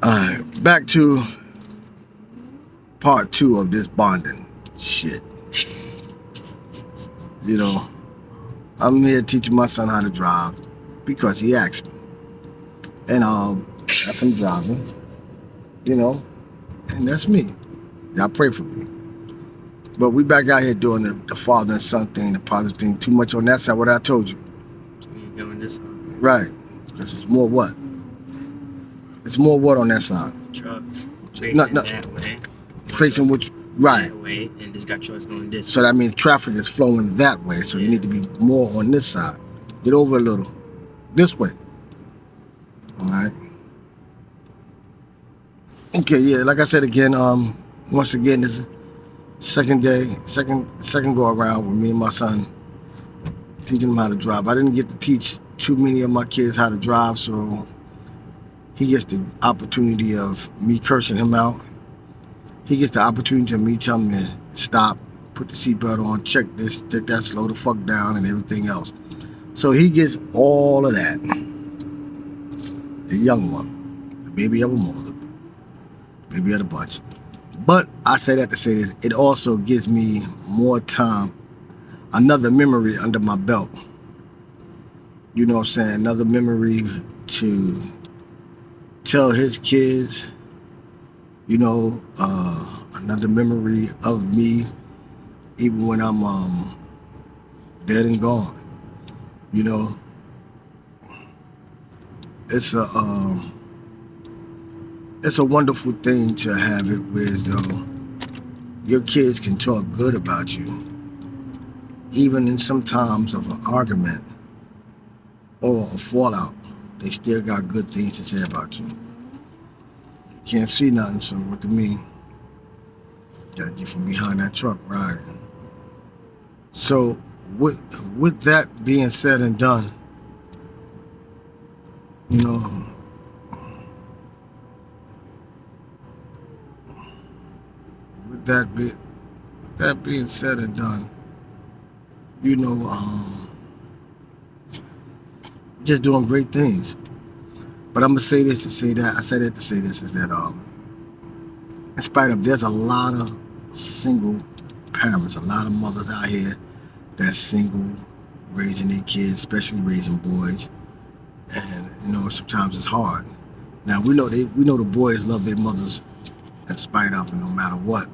Alright, back to part 2 of this bonding shit. You know, I'm here teaching my son how to drive because he asked me. And that's him driving, you know, and that's me. Y'all pray for me. But we back out here doing the father and son thing, the positive thing. Too much on that side, what I told you. You're doing this one. Right. Because it's more what? It's more what on that side? Trucks facing that way. Facing which, right. That way, and this got trucks going this way. So that means traffic is flowing that way. So you need to be more on this side. Get over a little. This way. All right. Okay, yeah, like I said again, once again, this is second go around with me and my son, teaching him how to drive. I didn't get to teach too many of my kids how to drive, so he gets the opportunity of me cursing him out. He gets the opportunity of me telling him to stop, put the seatbelt on, check this, check that, slow the fuck down, and everything else. So he gets all of that. The young one, the baby of them all, the baby of the bunch. But I say that to say this, it also gives me more time, another memory under my belt. You know what I'm saying? Another memory to tell his kids, you know, another memory of me, even when I'm dead and gone. You know, it's a wonderful thing to have it where though your kids can talk good about you, even in some times of an argument or a fallout. They still got good things to say about you. Can't see nothing, so what do you mean? Gotta get from behind that truck, right? So with that being said and done, you know, with that being said and done, you know, just doing great things. But I'm gonna say this to say that. I say that to say this is that in spite of there's a lot of single parents, a lot of mothers out here that's single, raising their kids, especially raising boys, and you know sometimes it's hard. Now we know the boys love their mothers in spite of it, no matter what,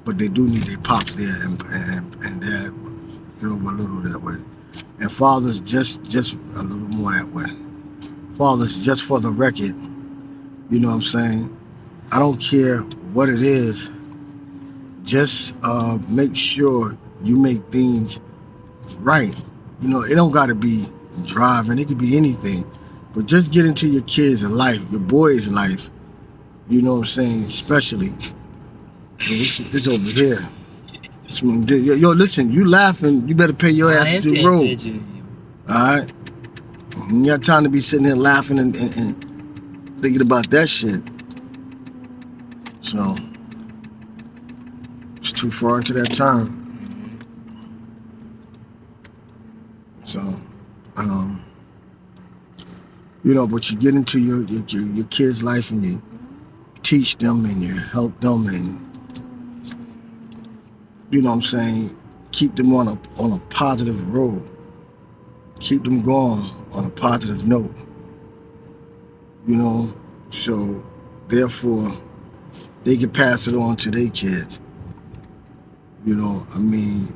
but they do need their pops there and dad, you know, a little that way, and fathers just a little more that way. Fathers, just for the record, you know what I'm saying? I don't care what it is. Just make sure you make things right. You know, it don't got to be driving. It could be anything. But just get into your kids' life, your boys' life. You know what I'm saying? Especially. It's over here. Yo, listen, you laughing. You better pay your ass to the road. All right? You got time to be sitting here laughing and thinking about that shit. So, it's too far into that turn. So, you know, but you get into your kids' life and you teach them and you help them and, you know what I'm saying, keep them on a positive road. Keep them going on a positive note. You know, so therefore they can pass it on to their kids. You know, I mean,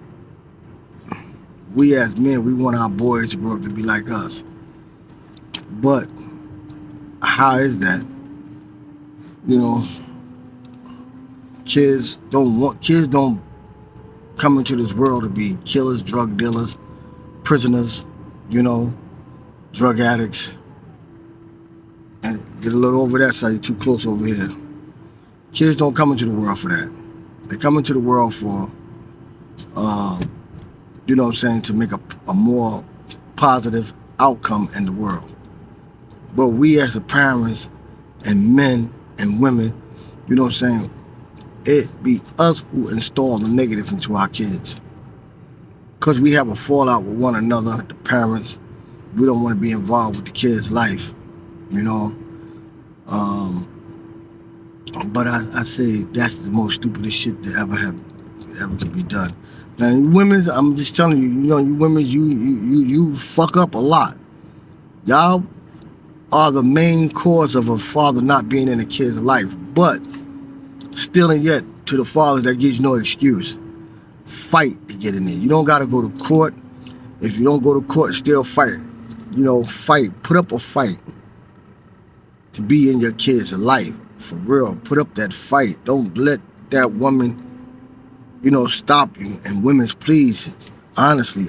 we as men, we want our boys to grow up to be like us. But how is that? You know, kids don't come into this world to be killers, drug dealers, prisoners, you know, drug addicts. And get a little over that side, you're too close over here. Kids don't come into the world for that. They come into the world for, you know what I'm saying, to make a more positive outcome in the world. But we as the parents and men and women, you know what I'm saying, it be us who install the negative into our kids. Because we have a fallout with one another, the parents, we don't want to be involved with the kids' life, you know. But I say that's the most stupidest shit that ever could be done. Now, you women, I'm just telling you, you women, you fuck up a lot. Y'all are the main cause of a father not being in a kid's life, but still and yet to the father that gives you no excuse. Fight to get in there. You don't gotta go to court. If you don't go to court, still fight. Fight. Put up a fight to be in your kid's life. For real. Put up that fight. Don't let that woman, stop you. And women's, please, honestly,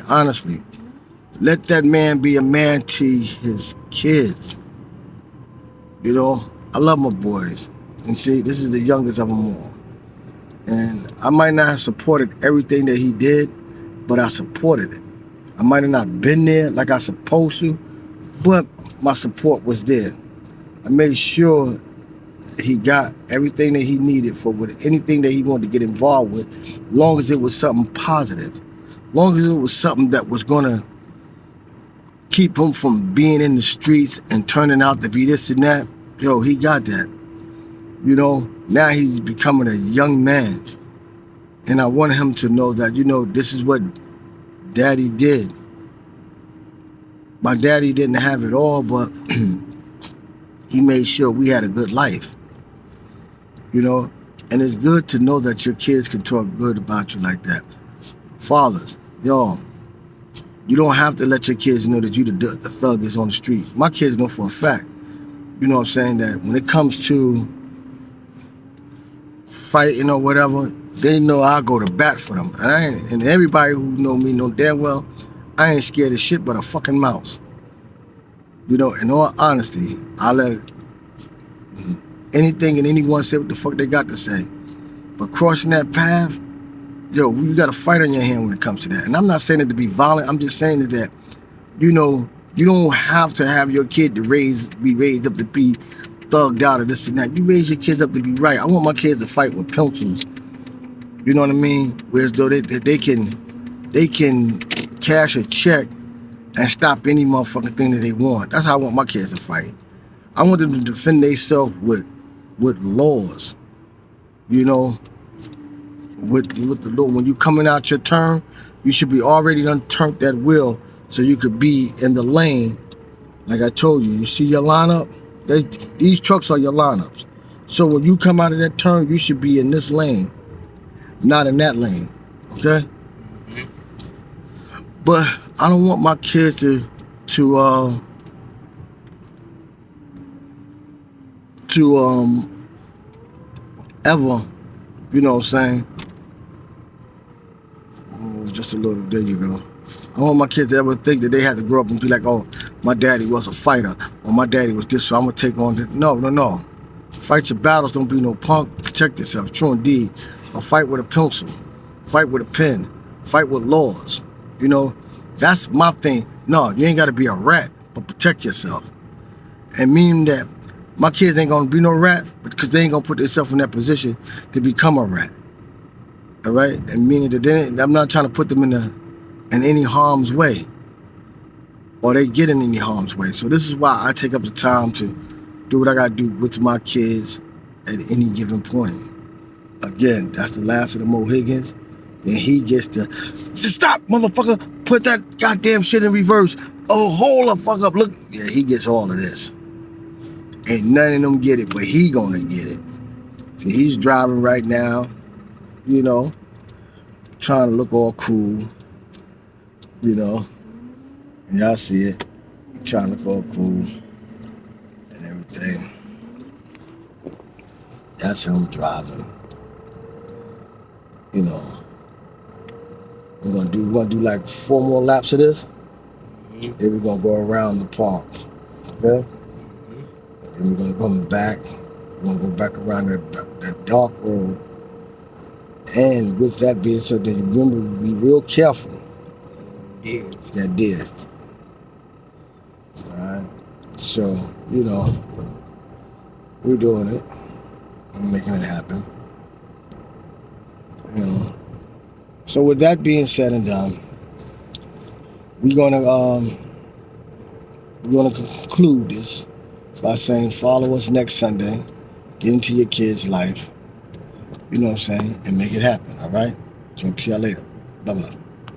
let that man be a man to his kids. I love my boys. And see, this is the youngest of them all. And I might not have supported everything that he did, but I supported it. I might have not been there like I supposed to, but my support was there. I made sure he got everything that he needed for anything that he wanted to get involved with, long as it was something positive, long as it was something that was going to keep him from being in the streets and turning out to be this and that. He got that. Now he's becoming a young man. And I want him to know that, this is what daddy did. My daddy didn't have it all, but he made sure we had a good life. And it's good to know that your kids can talk good about you like that. Fathers, you don't have to let your kids know that you the thug is on the street. My kids know for a fact, that when it comes to fighting or whatever, they know I'll go to bat for them. And everybody who know me know damn well I ain't scared of shit but a fucking mouse. In all honesty, I let anything and anyone say what the fuck they got to say. But crossing that path, you got a fight on your hand when it comes to that. And I'm not saying it to be violent. I'm just saying that, you don't have to have your kid be raised up to be thugged out or this and that. You raise your kids up to be right. I want my kids to fight with pencils. You know what I mean? Whereas though they can cash a check and stop any motherfucking thing that they want. That's how I want my kids to fight. I want them to defend themselves with laws. With the law. When you coming out your turn, you should be already done turned that wheel so you could be in the lane. Like I told you, you see your lineup? These trucks are your lineups. So when you come out of that turn, you should be in this lane, not in that lane. Okay? But I don't want my kids to ever, just a little, there you go. I don't want my kids to ever think that they have to grow up and be like, oh, my daddy was a fighter, or my daddy was this, so I'm going to take on this. No. Fight your battles, don't be no punk. Protect yourself, true indeed. Or fight with a pencil, fight with a pen, fight with laws. That's my thing. No, you ain't got to be a rat, but protect yourself. And meaning that my kids ain't going to be no rats because they ain't going to put themselves in that position to become a rat. All right? And meaning that I'm not trying to put them in any harm's way, or they get in any harm's way. So this is why I take up the time to do what I got to do with my kids at any given point. Again, that's the last of the Mohegans. And he gets to stop, motherfucker, put that goddamn shit in reverse. Oh, hold the fuck up, look. Yeah, he gets all of this. Ain't none of them get it, but he gonna get it. See, he's driving right now, trying to look all cool, and y'all see it. He's trying to look all cool and everything. That's him driving. We're gonna do like 4 more laps of this. Then we're gonna go around the park. Okay? And then we're gonna come back. We're gonna go back around that dark road. And with that being said, remember, be real careful. Deer. That deer. Alright? So, we're doing it. We're making it happen. So with that being said and done, we're gonna conclude this by saying follow us next Sunday. get into your kids' life, you know what I'm saying, and make it happen, all right? Talk to y'all later. Bye-bye.